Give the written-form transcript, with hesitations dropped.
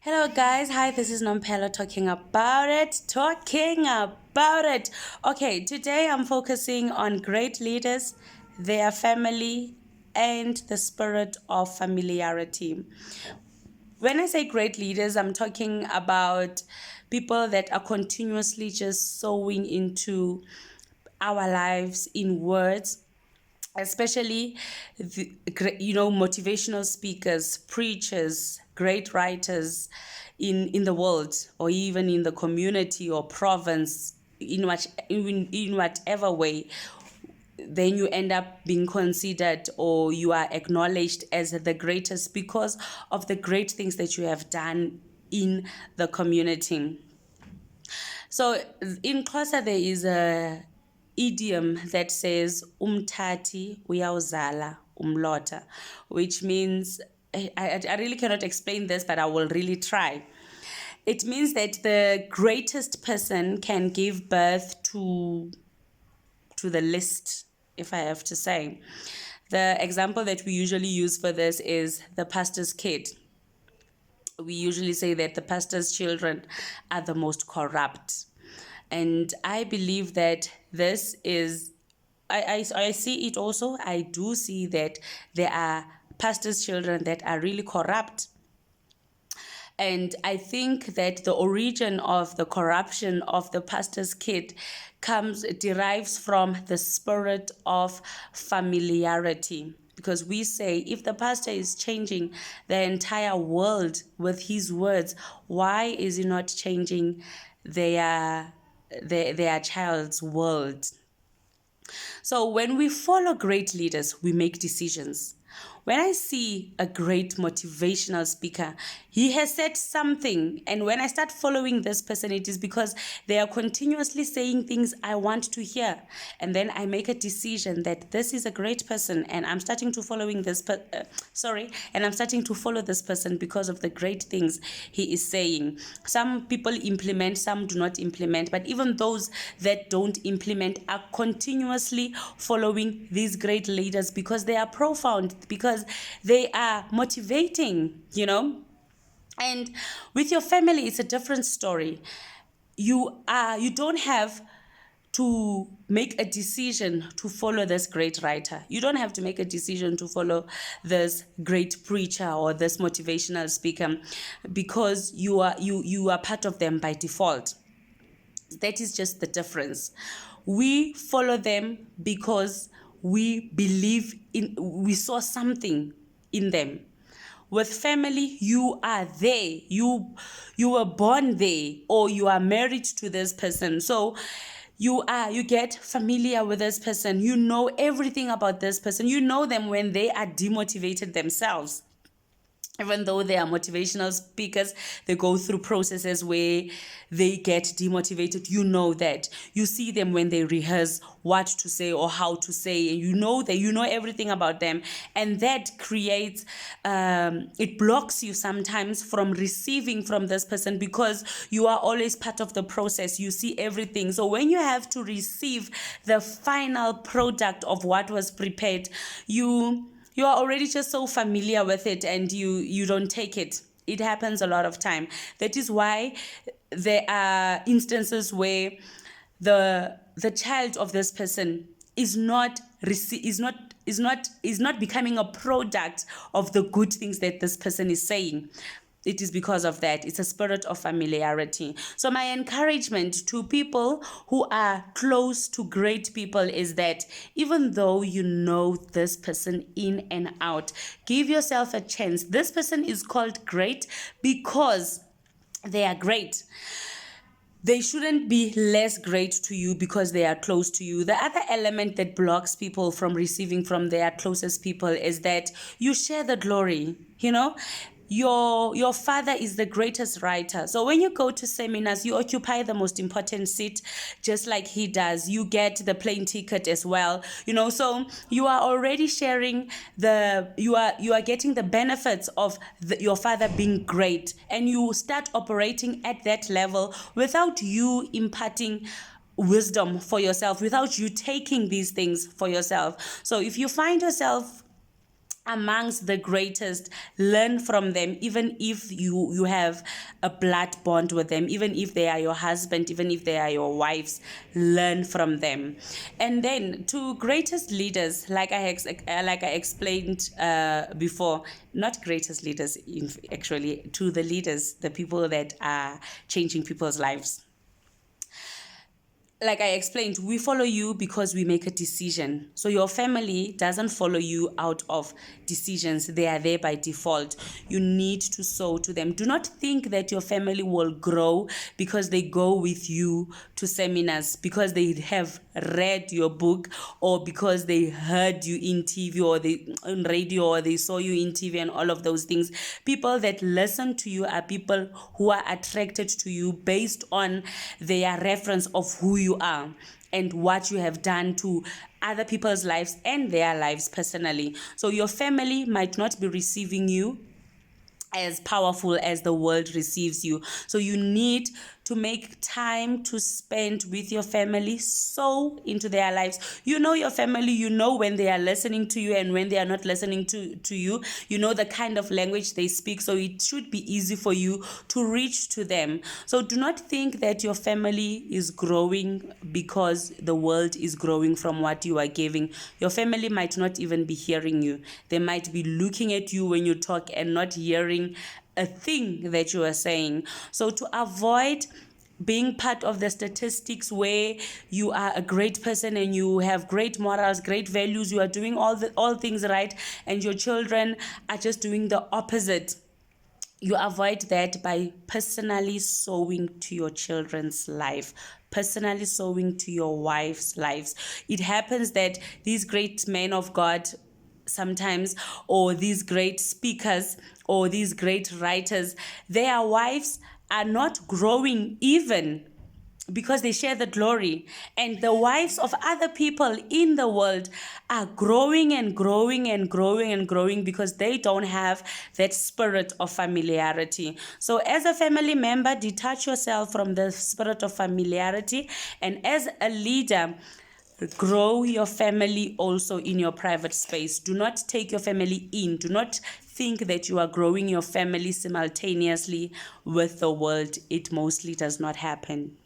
Hello, guys. Hi, this is Nompelo talking about it. Talking about it. Okay, today I'm focusing on great leaders, their family, and the spirit of familiarity. When I say great leaders, I'm talking about people that are continuously just sowing into our lives in words, especially motivational speakers, preachers, great writers in the world, or even in the community or province, in whatever way. Then you end up being considered, or you are acknowledged as the greatest because of the great things that you have done in the community. So in Xhosa there is a idiom that says umtati uyawuzala umlota, which means I really cannot explain this, but I will really try. It means that the greatest person can give birth to the list, if I have to say. The example that we usually use for this is the pastor's kid. We usually say that the pastor's children are the most corrupt. And I believe that this is, I see it also. I do see that there are pastors' children that are really corrupt. And I think that the origin of the corruption of the pastor's kid derives from the spirit of familiarity. Because we say, if the pastor is changing the entire world with his words, why is he not changing their child's world? So when we follow great leaders, we make decisions. When I see a great motivational speaker, he has said something, and when I start following this person, it is because they are continuously saying things I want to hear. And then I make a decision that this is a great person, and I'm starting to I'm starting to follow this person because of the great things he is saying. Some people implement, some do not implement, but even those that don't implement are continuously following these great leaders because they are profound, because they are motivating, And with your family, it's a different story. You don't have to make a decision to follow this great writer. You don't have to make a decision to follow this great preacher or this motivational speaker because you are part of them by default. That is just the difference. We follow them because we saw something in them. With family, you are there. You were born there, or you are married to this person. So you get familiar with this person. You know everything about this person. You know them when they are demotivated themselves. Even though they are motivational speakers, they go through processes where they get demotivated. You know that. You see them when they rehearse what to say or how to say, and you know that you know everything about them. And that creates, it blocks you sometimes from receiving from this person because you are always part of the process. You see everything. So when you have to receive the final product of what was prepared, you are already just so familiar with it, and you don't take it. It happens a lot of time. That is why there are instances where the child of this person is not becoming a product of the good things that this person is saying. It is because of that. It's a spirit of familiarity. So my encouragement to people who are close to great people is that even though you know this person in and out, give yourself a chance. This person is called great because they are great. They shouldn't be less great to you because they are close to you. The other element that blocks people from receiving from their closest people is that you share the glory. Your father is the greatest writer. So when you go to seminars, you occupy the most important seat, just like he does. You get the plane ticket as well. So you are already sharing you are getting the benefits of your father being great, and you start operating at that level without you imparting wisdom for yourself, without you taking these things for yourself. So if you find yourself amongst the greatest. Learn from them, even if you have a blood bond with them, even if they are your husband, even if they are your wives. Learn from them. And then to greatest leaders, like I explained before, not greatest leaders, actually, to the leaders, the people that are changing people's lives. Like I explained, we follow you because we make a decision. So your family doesn't follow you out of decisions. They are there by default. You need to sow to them. Do not think that your family will grow because they go with you to seminars, because they have read your book, or because they heard you in TV or on radio, or they saw you in TV and all of those things. People that listen to you are people who are attracted to you based on their reference of who you are and what you have done to other people's lives and their lives personally. So your family might not be receiving you as powerful as the world receives you. So you need to make time to spend with your family, sow into their lives. You know your family, you know when they are listening to you and when they are not listening to you. You know the kind of language they speak, so it should be easy for you to reach to them. So do not think that your family is growing because the world is growing from what you are giving. Your family might not even be hearing you. They might be looking at you when you talk and not hearing a thing that you are saying. So to avoid being part of the statistics where you are a great person and you have great morals, great values, you are doing all things right, and your children are just doing the opposite, you avoid that by personally sowing to your children's life, personally sowing to your wife's lives. It happens that these great men of God sometimes, or these great speakers, or these great writers, their wives are not growing even because they share the glory, and the wives of other people in the world are growing and growing and growing and growing because they don't have that spirit of familiarity. So as a family member, detach yourself from the spirit of familiarity, and as a leader, grow your family also in your private space. Do not take your family in. Do not think that you are growing your family simultaneously with the world. It mostly does not happen.